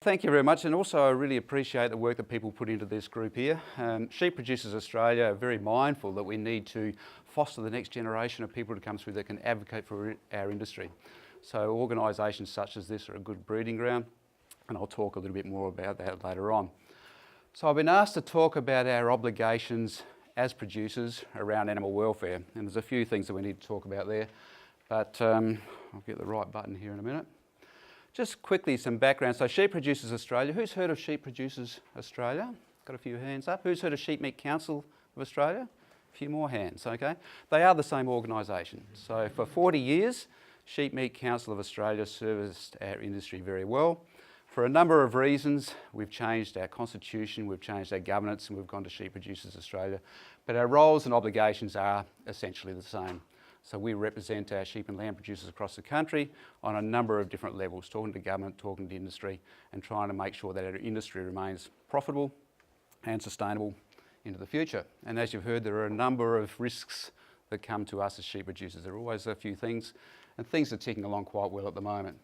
Thank you very much, and also I really appreciate the work that people put into this group here. Sheep Producers Australia are very mindful that we need to foster the next generation of people to come through that can advocate for our industry. So organisations such as this are a good breeding ground, and I'll talk a little bit more about that later on. So I've been asked to talk about our obligations as producers around animal welfare, and there's a few things that we need to talk about there, but I'll get the right button here in a minute. Just quickly, some background. So Sheep Producers Australia, who's heard of Sheep Producers Australia? Got a few hands up. Who's heard of Sheep Meat Council of Australia? A few more hands, okay. They are the same organisation. So for 40 years, Sheep Meat Council of Australia serviced our industry very well. For a number of reasons, we've changed our constitution, we've changed our governance, and we've gone to Sheep Producers Australia. But our roles and obligations are essentially the same. So we represent our sheep and lamb producers across the country on a number of different levels, talking to government, talking to industry, and trying to make sure that our industry remains profitable and sustainable into the future. And as you've heard, there are a number of risks that come to us as sheep producers. There are always a few things, and things are ticking along quite well at the moment.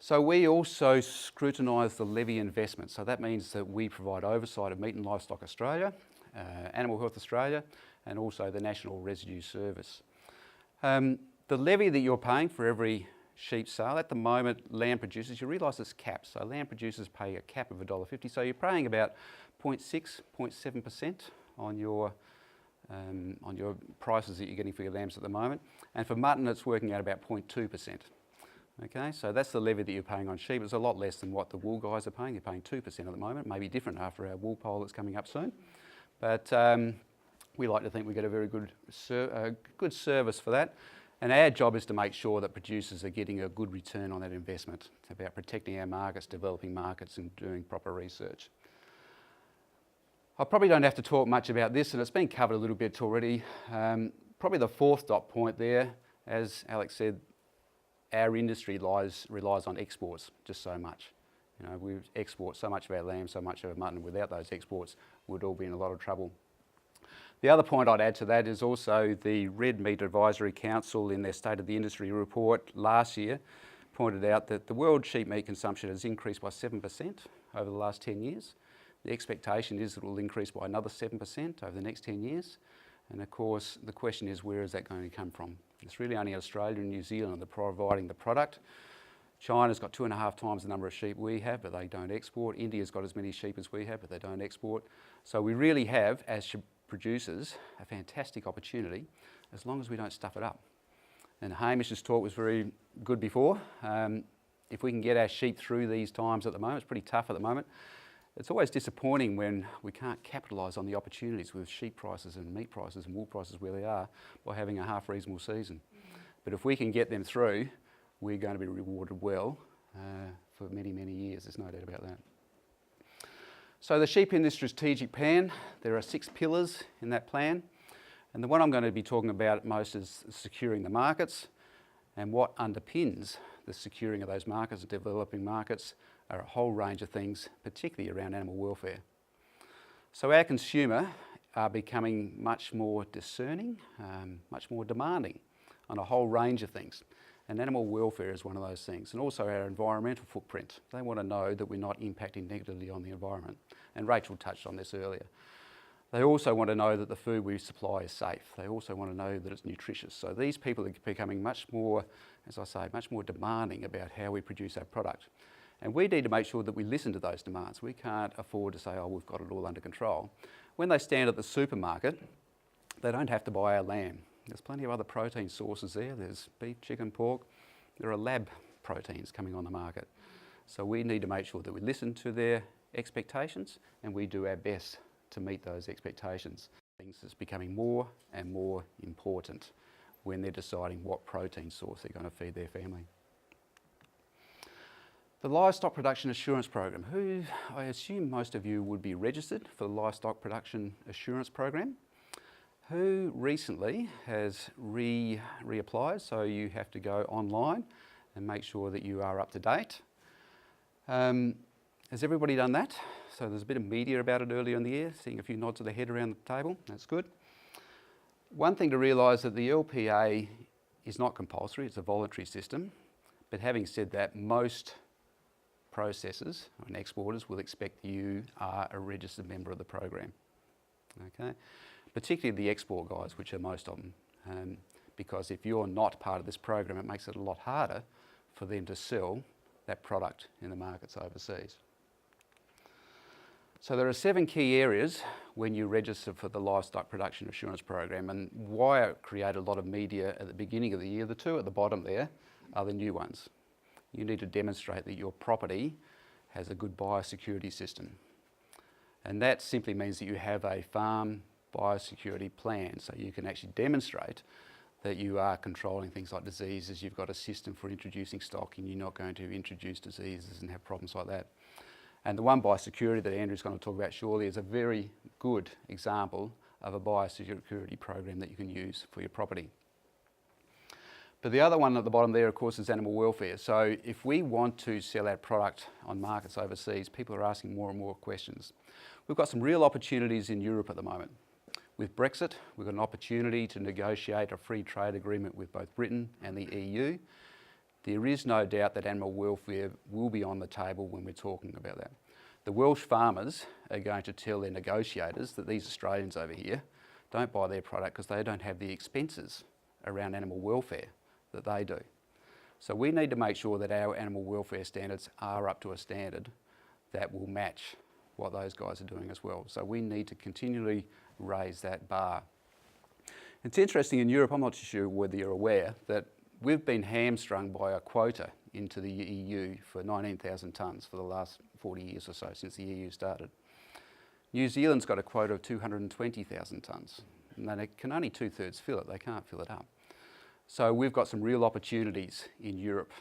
So we also scrutinise the levy investment. So that means that we provide oversight of Meat and Livestock Australia, Animal Health Australia, and also the National Residue Service. The levy that you're paying for every sheep sale, at the moment, lamb producers, you realise it's capped. So lamb producers pay a cap of $1.50. So you're paying about 0.6, 0.7% on your prices that you're getting for your lambs at the moment. And for mutton, it's working out about 0.2%. Okay, so that's the levy that you're paying on sheep. It's a lot less than what the wool guys are paying. They're paying 2% at the moment. Maybe different after our wool poll that's coming up soon. But we like to think we get a very good service for that. And our job is to make sure that producers are getting a good return on that investment. It's about protecting our markets, developing markets, and doing proper research. I probably don't have to talk much about this, and it's been covered a little bit already. Probably the fourth dot point there, as Alex said, our industry relies on exports just so much. You know, we export so much of our lamb, so much of our mutton. Without those exports, we'd all be in a lot of trouble. The other point I'd add to that is also the Red Meat Advisory Council in their State of the Industry report last year pointed out that the world sheep meat consumption has increased by 7% over the last 10 years. The expectation is that it will increase by another 7% over the next 10 years. And of course, the question is, where is that going to come from? It's really only Australia and New Zealand that are providing the product. China's got 2.5 times the number of sheep we have, but they don't export. India's got as many sheep as we have, but they don't export. So we really have, as producers, a fantastic opportunity as long as we don't stuff it up. And Hamish's talk was very good before. If we can get our sheep through these times at the moment, it's pretty tough at the moment. It's always disappointing when we can't capitalise on the opportunities with sheep prices and meat prices and wool prices where they are by having a half reasonable season. But if we can get them through, we're going to be rewarded well for many, many years. There's no doubt about that. So the sheep industry strategic plan, there are 6 pillars in that plan. And the one I'm going to be talking about most is securing the markets, and what underpins the securing of those markets and developing markets are a whole range of things, particularly around animal welfare. So our consumer are becoming much more discerning, much more demanding on a whole range of things. And animal welfare is one of those things. And also our environmental footprint. They want to know that we're not impacting negatively on the environment. And Rachel touched on this earlier. They also want to know that the food we supply is safe. They also want to know that it's nutritious. So these people are becoming much more, as I say, much more demanding about how we produce our product. And we need to make sure that we listen to those demands. We can't afford to say, oh, we've got it all under control. When they stand at the supermarket, they don't have to buy our lamb. There's plenty of other protein sources there. There's beef, chicken, pork. There are lab proteins coming on the market. So we need to make sure that we listen to their expectations and we do our best to meet those expectations. Things that's becoming more and more important when they're deciding what protein source they're going to feed their family. The Livestock Production Assurance Program, who I assume most of you would be registered for the Livestock Production Assurance Program, who recently has reapplied, so you have to go online and make sure that you are up to date. Has everybody done that? So there's a bit of media about it earlier in the year, seeing a few nods of the head around the table, that's good. One thing to realise that the LPA is not compulsory, it's a voluntary system, but having said that, most processors and exporters will expect you are a registered member of the program. Okay? Particularly the export guys, which are most of them. Because if you're not part of this program, it makes it a lot harder for them to sell that product in the markets overseas. So there are 7 key areas when you register for the Livestock Production Assurance Program, and why it created a lot of media at the beginning of the year. The 2 at the bottom there are the new ones. You need to demonstrate that your property has a good biosecurity system. And that simply means that you have a farm biosecurity plan, so you can actually demonstrate that you are controlling things like diseases, you've got a system for introducing stock, and you're not going to introduce diseases and have problems like that. And the one biosecurity that Andrew's going to talk about shortly is a very good example of a biosecurity program that you can use for your property. But the other one at the bottom there, of course, is animal welfare. So if we want to sell our product on markets overseas, people are asking more and more questions. We've got some real opportunities in Europe at the moment. With Brexit, we've got an opportunity to negotiate a free trade agreement with both Britain and the EU. There is no doubt that animal welfare will be on the table when we're talking about that. The Welsh farmers are going to tell their negotiators that these Australians over here don't buy their product because they don't have the expenses around animal welfare that they do. So we need to make sure that our animal welfare standards are up to a standard that will match what those guys are doing as well. So we need to continually raise that bar. It's interesting in Europe, I'm not sure whether you're aware, that we've been hamstrung by a quota into the EU for 19,000 tonnes for the last 40 years or so since the EU started. New Zealand's got a quota of 220,000 tonnes, and they can only 2/3 fill it, they can't fill it up. So we've got some real opportunities in Europe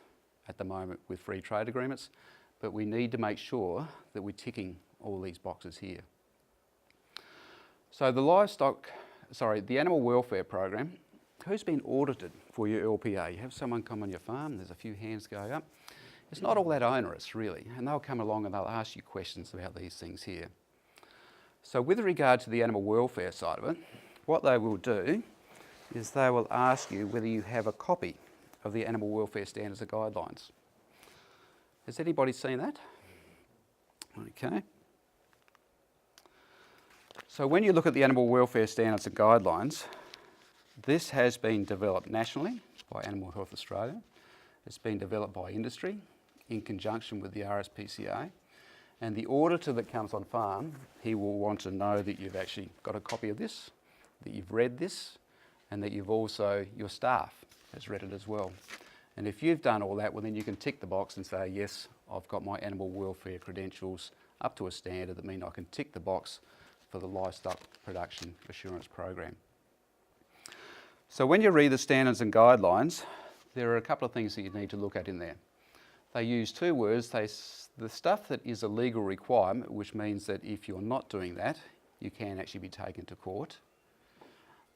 at the moment with free trade agreements, but we need to make sure that we're ticking all these boxes here. So the animal welfare program, who's been audited for your LPA? You have someone come on your farm, there's a few hands going up. It's not all that onerous really, and they'll come along and they'll ask you questions about these things here. So with regard to the animal welfare side of it, what they will do is they will ask you whether you have a copy of the animal welfare standards and guidelines. Has anybody seen that? Okay. So when you look at the animal welfare standards and guidelines, this has been developed nationally by Animal Health Australia. It's been developed by industry in conjunction with the RSPCA. And the auditor that comes on farm, he will want to know that you've actually got a copy of this, that you've read this, and that you've also, your staff has read it as well. And if you've done all that, well then you can tick the box and say, yes, I've got my animal welfare credentials up to a standard that mean I can tick the box for the Livestock Production Assurance Program. So when you read the standards and guidelines, there are a couple of things that you need to look at in there. They use 2 words. The stuff that is a legal requirement, which means that if you're not doing that, you can actually be taken to court.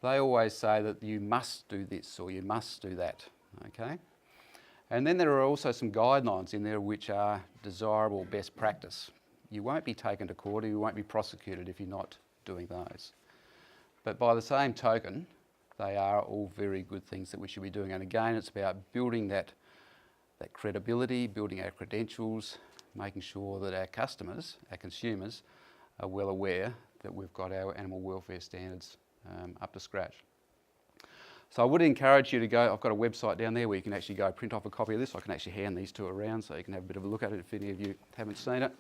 They always say that you must do this or you must do that, okay? And then there are also some guidelines in there which are desirable best practice. You won't be taken to court or you won't be prosecuted if you're not doing those. But by the same token, they are all very good things that we should be doing. And again, it's about building that credibility, building our credentials, making sure that our customers, our consumers, are well aware that we've got our animal welfare standards up to scratch. So I would encourage you to go, I've got a website down there where you can actually go print off a copy of this. I can actually hand these 2 around so you can have a bit of a look at it if any of you haven't seen it.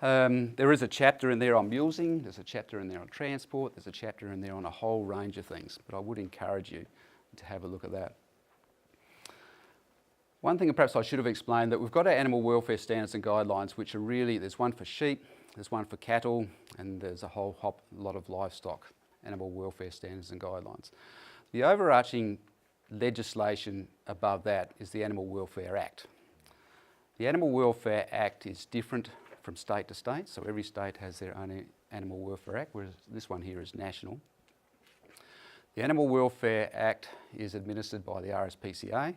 There is a chapter in there on mulesing, there's a chapter in there on transport, there's a chapter in there on a whole range of things, but I would encourage you to have a look at that. One thing perhaps I should have explained, that we've got our animal welfare standards and guidelines, which are really, there's one for sheep, there's one for cattle, and there's a whole lot of livestock animal welfare standards and guidelines. The overarching legislation above that is the Animal Welfare Act. The Animal Welfare Act is different from state to state, so every state has their own Animal Welfare Act, whereas this one here is national. The Animal Welfare Act is administered by the RSPCA,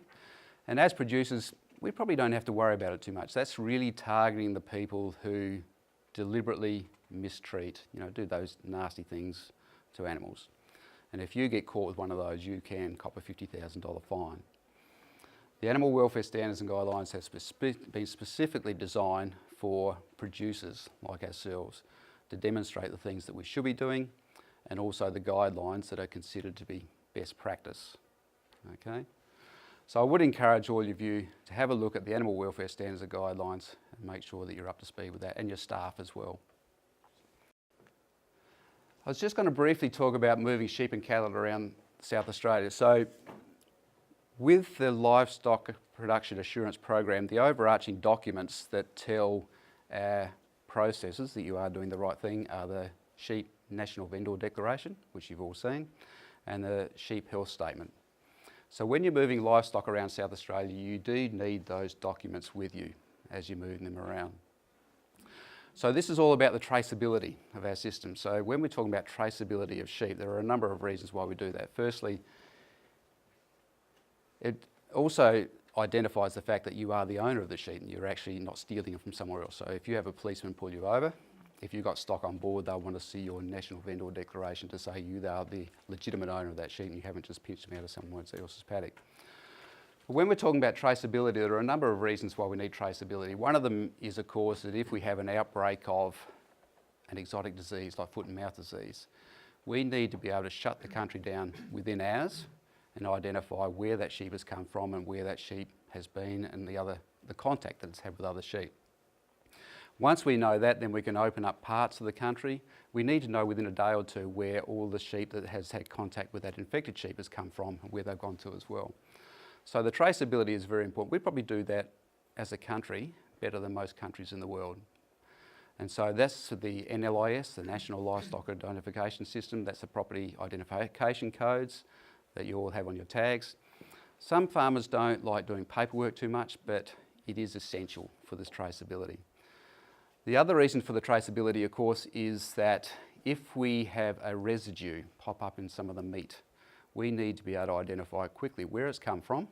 and as producers, we probably don't have to worry about it too much. That's really targeting the people who deliberately mistreat, do those nasty things to animals. And if you get caught with one of those, you can cop a $50,000 fine. The animal welfare standards and guidelines have been specifically designed for producers like ourselves to demonstrate the things that we should be doing and also the guidelines that are considered to be best practice. Okay? So I would encourage all of you to have a look at the animal welfare standards and guidelines and make sure that you're up to speed with that, and your staff as well. I was just going to briefly talk about moving sheep and cattle around South Australia. So with the Livestock Production Assurance Program, the overarching documents that tell our processors that you are doing the right thing are the Sheep National Vendor Declaration, which you've all seen, and the Sheep Health Statement. So when you're moving livestock around South Australia, you do need those documents with you as you're moving them around. So this is all about the traceability of our system. So when we're talking about traceability of sheep, there are a number of reasons why we do that. Firstly, it also identifies the fact that you are the owner of the sheep and you're actually not stealing them from somewhere else. So if you have a policeman pull you over, if you've got stock on board, they'll want to see your National Vendor Declaration to say you are the legitimate owner of that sheep and you haven't just pinched them out of someone else's paddock. But when we're talking about traceability, there are a number of reasons why we need traceability. One of them is, of course, that if we have an outbreak of an exotic disease like foot and mouth disease, we need to be able to shut the country down within hours and identify where that sheep has come from and where that sheep has been and the contact that it's had with other sheep. Once we know that, then we can open up parts of the country. We need to know within a day or two where all the sheep that has had contact with that infected sheep has come from and where they've gone to as well. So the traceability is very important. We probably do that as a country better than most countries in the world. And so that's the NLIS, the National Livestock Identification System. That's the property identification codes that you all have on your tags. Some farmers don't like doing paperwork too much, but it is essential for this traceability. The other reason for the traceability, of course, is that if we have a residue pop up in some of the meat, we need to be able to identify quickly where it's come from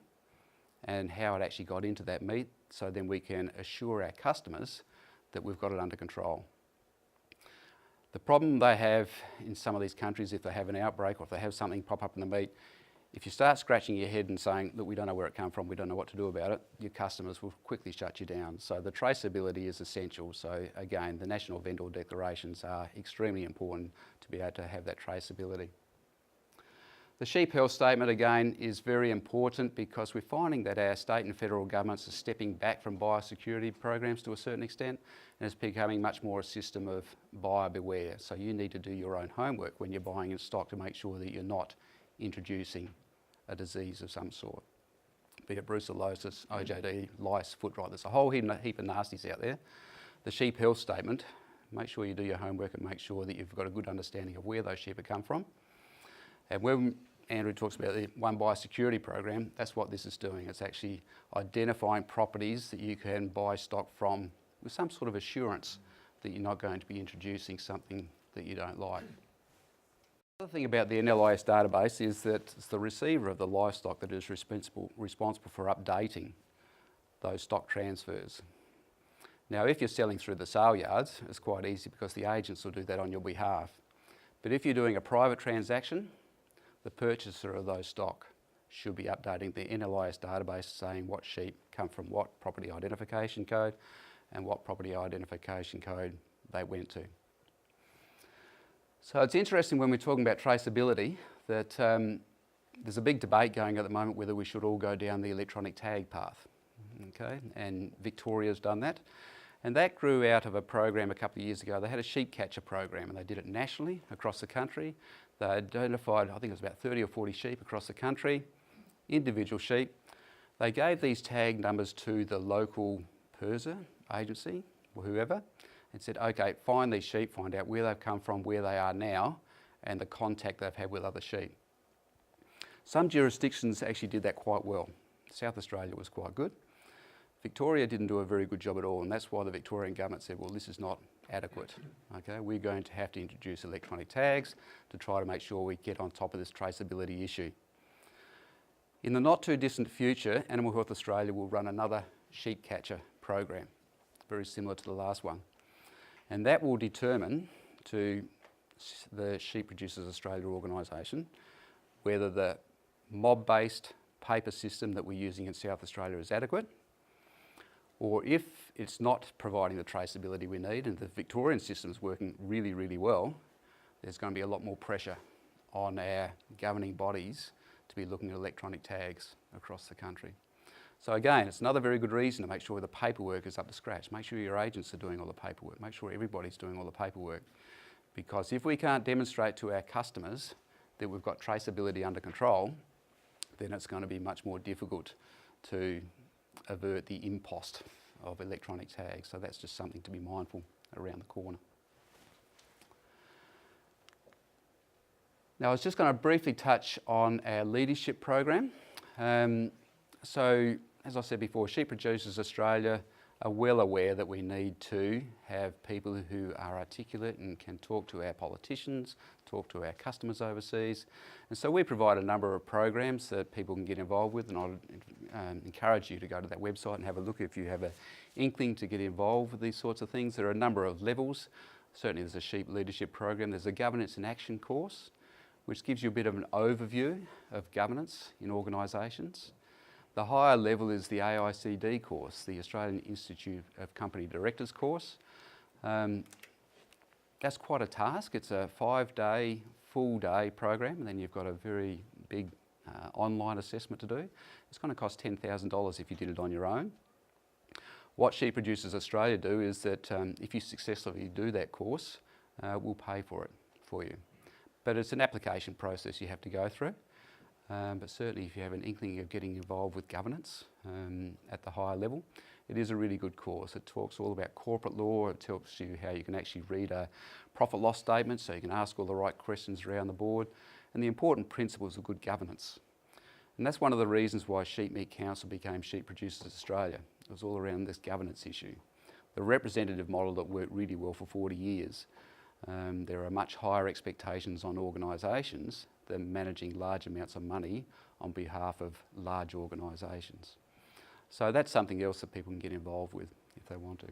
and how it actually got into that meat, so then we can assure our customers that we've got it under control. The problem they have in some of these countries, if they have an outbreak or if they have something pop up in the meat, if you start scratching your head and saying that we don't know where it came from, we don't know what to do about it, your customers will quickly shut you down. So the traceability is essential. So again, the National Vendor Declarations are extremely important to be able to have that traceability. The Sheep Health Statement, again, is very important because we're finding that our state and federal governments are stepping back from biosecurity programs to a certain extent, and it's becoming much more a system of buyer beware. So you need to do your own homework when you're buying in stock to make sure that you're not introducing a disease of some sort, be it brucellosis, OJD, lice, foot rot. There's a whole heap of nasties out there. The Sheep Health Statement, make sure you do your homework and make sure that you've got a good understanding of where those sheep have come from. And when Andrew talks about the One Biosecurity Program, that's what this is doing. It's actually identifying properties that you can buy stock from with some sort of assurance that you're not going to be introducing something that you don't like. The other thing about the NLIS database is that it's the receiver of the livestock that is responsible for updating those stock transfers. Now, if you're selling through the sale yards, it's quite easy because the agents will do that on your behalf. But if you're doing a private transaction, the purchaser of those stock should be updating the NLIS database saying what sheep come from what property identification code and what property identification code they went to. So it's interesting when we're talking about traceability that there's a big debate going at the moment whether we should all go down the electronic tag path. Okay? And Victoria's done that. And that grew out of a program a couple of years ago. They had a sheep catcher program and they did it nationally across the country. They identified, I think it was about 30 or 40 sheep across the country, individual sheep. They gave these tag numbers to the local PIRSA agency or whoever and said, okay, find these sheep, find out where they've come from, where they are now, and the contact they've had with other sheep. Some jurisdictions actually did that quite well. South Australia was quite good. Victoria didn't do a very good job at all, and that's why the Victorian government said, well, this is not adequate. Okay, we're going to have to introduce electronic tags to try to make sure we get on top of this traceability issue. In the not too distant future, Animal Health Australia will run another sheep catcher program, very similar to the last one. And that will determine to the Sheep Producers Australia organisation whether the mob-based paper system that we're using in South Australia is adequate, or if it's not providing the traceability we need and the Victorian system is working really, really well, there's going to be a lot more pressure on our governing bodies to be looking at electronic tags across the country. So again, it's another very good reason to make sure the paperwork is up to scratch. Make sure your agents are doing all the paperwork. Make sure everybody's doing all the paperwork. Because if we can't demonstrate to our customers that we've got traceability under control, then it's going to be much more difficult to avert the impost of electronic tags. So that's just something to be mindful around the corner. Now I was just going to briefly touch on our leadership program. So as I said before, Sheep Producers Australia are well aware that we need to have people who are articulate and can talk to our politicians, talk to our customers overseas. And so we provide a number of programs that people can get involved with, and I'd encourage you to go to that website and have a look if you have an inkling to get involved with these sorts of things. There are a number of levels. Certainly there's a sheep leadership program. There's a governance and action course, which gives you a bit of an overview of governance in organisations. The higher level is the AICD course, the Australian Institute of Company Directors course. That's quite a task. It's a 5-day, full-day program, and then you've got a very big online assessment to do. It's going to cost $10,000 if you did it on your own. What Sheep Producers Australia do is that if you successfully do that course, we'll pay for it for you. But it's an application process you have to go through. But certainly if you have an inkling of getting involved with governance at the higher level, it is a really good course. It talks all about corporate law. It tells you how you can actually read a profit loss statement so you can ask all the right questions around the board, and the important principles of good governance. And that's one of the reasons why Sheep Meat Council became Sheep Producers Australia. It was all around this governance issue. The representative model that worked really well for 40 years. There are much higher expectations on organisations than managing large amounts of money on behalf of large organisations. So that's something else that people can get involved with if they want to.